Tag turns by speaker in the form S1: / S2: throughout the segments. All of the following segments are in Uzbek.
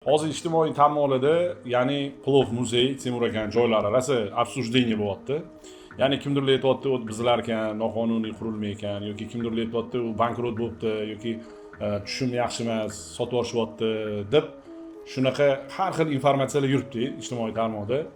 S1: Hozir ijtimoiy tarmoqlarda, ya'ni Plov muzey, Temur aka joylari rosa обсуждение bo'lyapti. Ya'ni kimdir aytyapti, bizlar ekan, noqonuniy qurilma ekan, yoki kimdir aytyapti, u bankrot bo'libdi, yoki tushum yaxshi emas, sotib olishyapti deb shunaqa har xil informatsiyalar yuribdi ijtimoiy tarmoqda.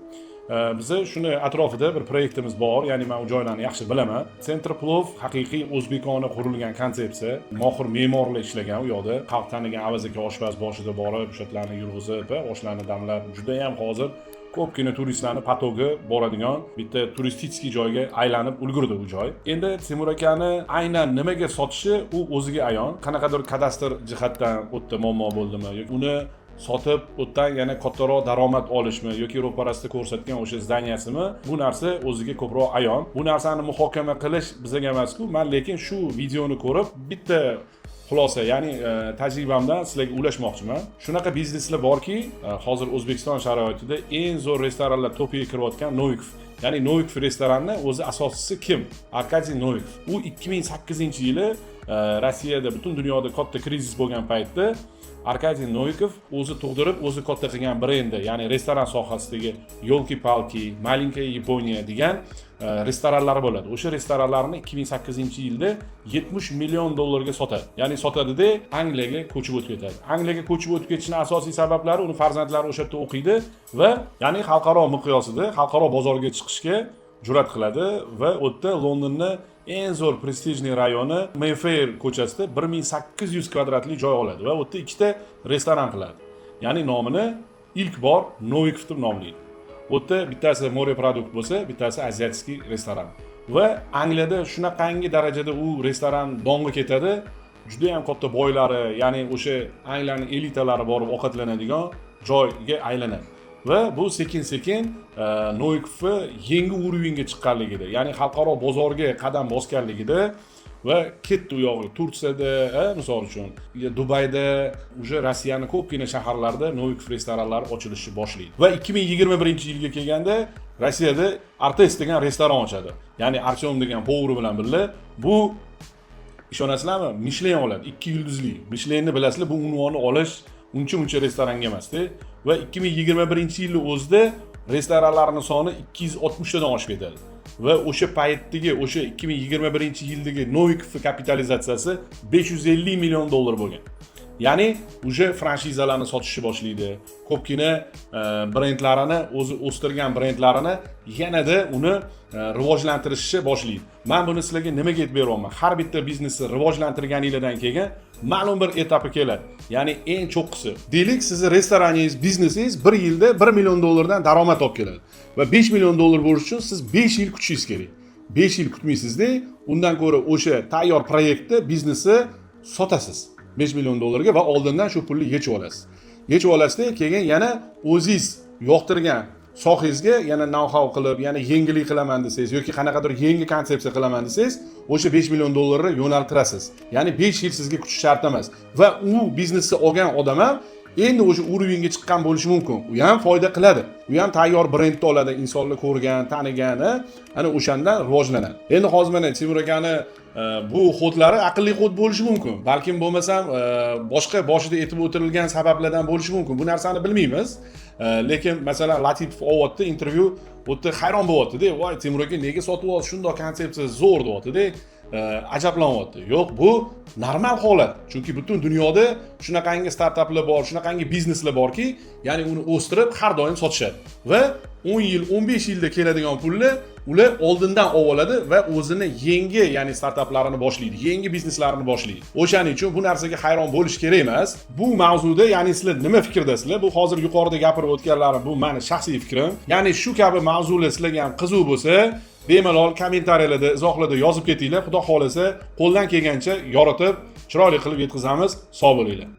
S1: Biza shuni atrofida bir proyektimiz bor, ya'ni men u joylarni yaxshi bilaman. Center Plov haqiqiy o'zbekona qurilgan konsepsiya, mohir me'morlar ishlagan u yoqda. Xalq tanigan Avaz aka oshpaz boshida borib, o'shalarni yurg'izib, oshlarni damlab, juda ham hozir ko'pgina turistlarni patogi boradigan bitta turistik joyga aylanib ulgurdi bu joy. Endi Temur akani aynan nimaga sotishi u o'ziga ayon. Qanaqadir kadastr jihatdan o'tda muammo bo'ldimi yoki uni sotib o'tdan yana kattaroq daromad olishmi yoki ro'parasida ko'rsatgan o'sha zdaniyasimi, bu narsa o'ziga ko'proq ayon. Bu narsani muhokama qilish bizga emas-ku, men lekin shu videoni ko'rib bitta xulosa, ya'ni tajribamdan sizlarga ulashmoqchiman. Shunaqa bizneslar borki, hozir O'zbekiston sharoitida eng zo'r restoranlar to'piga kirayotgan Novikov. Ya'ni Novikov restoranni o'zi asoschisi kim? Arkadiy Novikov. U 2008-yili Rossiyada, butun dunyoda katta krizis bo'lgan paytda Arkadiy Novikov o'zi tug'dirib, o'zi katta qilgan brendi, ya'ni restoran sohasidagi Yolki-Palki, Malinkaya Yaponiya degan restoranlar bo'ladi. O'sha restoranlarni 2008-yilda 70 million dollarga sotadi. Ya'ni sotadi-da, Angliyaga ko'chib o'tib ketadi. Angliyaga ko'chib o'tib ketishining asosiy sabablari uni farzandlari o'sha yerda o'qiydi va ya'ni xalqaro miqyosida xalqaro bozorga chiqishga jur'at qiladi va u yerda Londonni eng zo'r prestijniy rayoni Mayfair ko'chasida 1800 kvadratli joy oladi va u yerda ikkita restoran qiladi. Ya'ni nomini ilk bor Novikov deb nomlaydi. U yerda bittasi Moreprodukt bo'lsa, bittasi Asiatskiy restoran. Va Angliyada shunaqangi darajada u restoran dong'i ketadi, juda ham katta boylari, ya'ni o'sha Angliyaning elitalari borib ovqatlanadigan joyga aylanadi. Va bu sekin-sekin Novikovni yangi urovingga chiqqanligida, ya'ni xalqaro bozorga qadam bosganligida va ketdi u yog'i Turkiyada, misol uchun, Dubayda, o'sha Rossiyaning ko'pgina shaharlarida Novikov restoranlari ochilishni boshlaydi. Va 2021-yilga kelganda Rossiyada Artes degan restoran ochadi. Ya'ni Artyom degan povri bilan birga bu ishonasizlarmi? Michelin oladi, 2 yulduzli. Michelinni bilasizlar, bu unvonni olish uncha restoranga emas-da. Va 2021-yilning o'zida restoranlarning soni 260 dan oshib ketadi. Va o'sha paytdagi, o'sha 2021-yildagi Novikov kapitalizatsiyasi 550 million dollar bo'lgan. Ya'ni o'sha franshizalarni sotishni boshlaydi. Ko'pgina brendlarini, o'zi o'stirgan brendlarini yanada uni rivojlantirishni boshlaydi. Men buni sizlarga nimaga aytib beryapman? Har bitta biznesni rivojlantirganingizdan keyin ma'lum bir etapi keladi. Ya'ni eng cho'qqisi. Deylik, sizning restoraningiz, biznesingiz 1 yilda 1 million dollardan daromad olib keladi. Va 5 million dollar bo'lish uchun siz 5 yil kutishingiz kerak. 5 yil kutmaysizda, undan ko'ra o'sha tayyor proyektni, biznesni sotasiz 5 million dollarga va oldindan shu pulni yechib olasiz. Yechib olasizda, keyin yana o'zingiz yoqtirgan sohangizga yana know-how qilib, yana yangilik qilaman desangiz yoki qanaqadir yangi konsepsiya qilaman desangiz, o'sha 5 million dollarni yo'naltirasiz. Ya'ni 5 yil sizga kutish shart emas. Va u biznesni olgan odam ham endi o'sha urovingga chiqqan bo'lishi mumkin. U ham foyda qiladi. U ham tayyor brendni oladi, insonlar ko'rgan, tanigan, ana o'shandan rivojlanadi. Endi hozir mana Temur akani bu xodlari aqlli xod bo'lishi mumkin. Balkim bo'lmasam boshqa boshida aytib o'tirilgan sabablardan bo'lishi mumkin. Bu narsani bilmaymiz. Lekin masalan Latipov ovatda intervyu o'tda hayron bo'lyapti-da. Voy, Temur aka nega sotib olsiz? Shunday konsepsiya zo'r deyapti-da. Ajablanyapti. Yo'q, bu normal holat. Chunki butun dunyoda shunaqangi startaplar bor, shunaqangi bizneslar borki, ya'ni uni o'stirib har doim sotishadi. Va 10 yil, 15 yilda keladigan pulni ular oldindan oladi va o'zini yangi, ya'ni startaplarini boshlaydi, yangi bizneslarini boshlaydi. O'shaning uchun bu narsaga hayron bo'lish kerak emas. Bu mavzuda, ya'ni sizlar nima fikrdasizlar? Bu hozir yuqorida gapirib o'tganlarim, bu meni shaxsiy fikrim. Ya'ni shu kabi mavzular sizlarga ham qiziq bo'lsa, bemalol kommentariyalarda, izohlarda yozib ketinglar. Xudo xolasa, qo'ldan kelgancha yoritib, chiroyli qilib yetkazamiz. Sog' bo'linglar.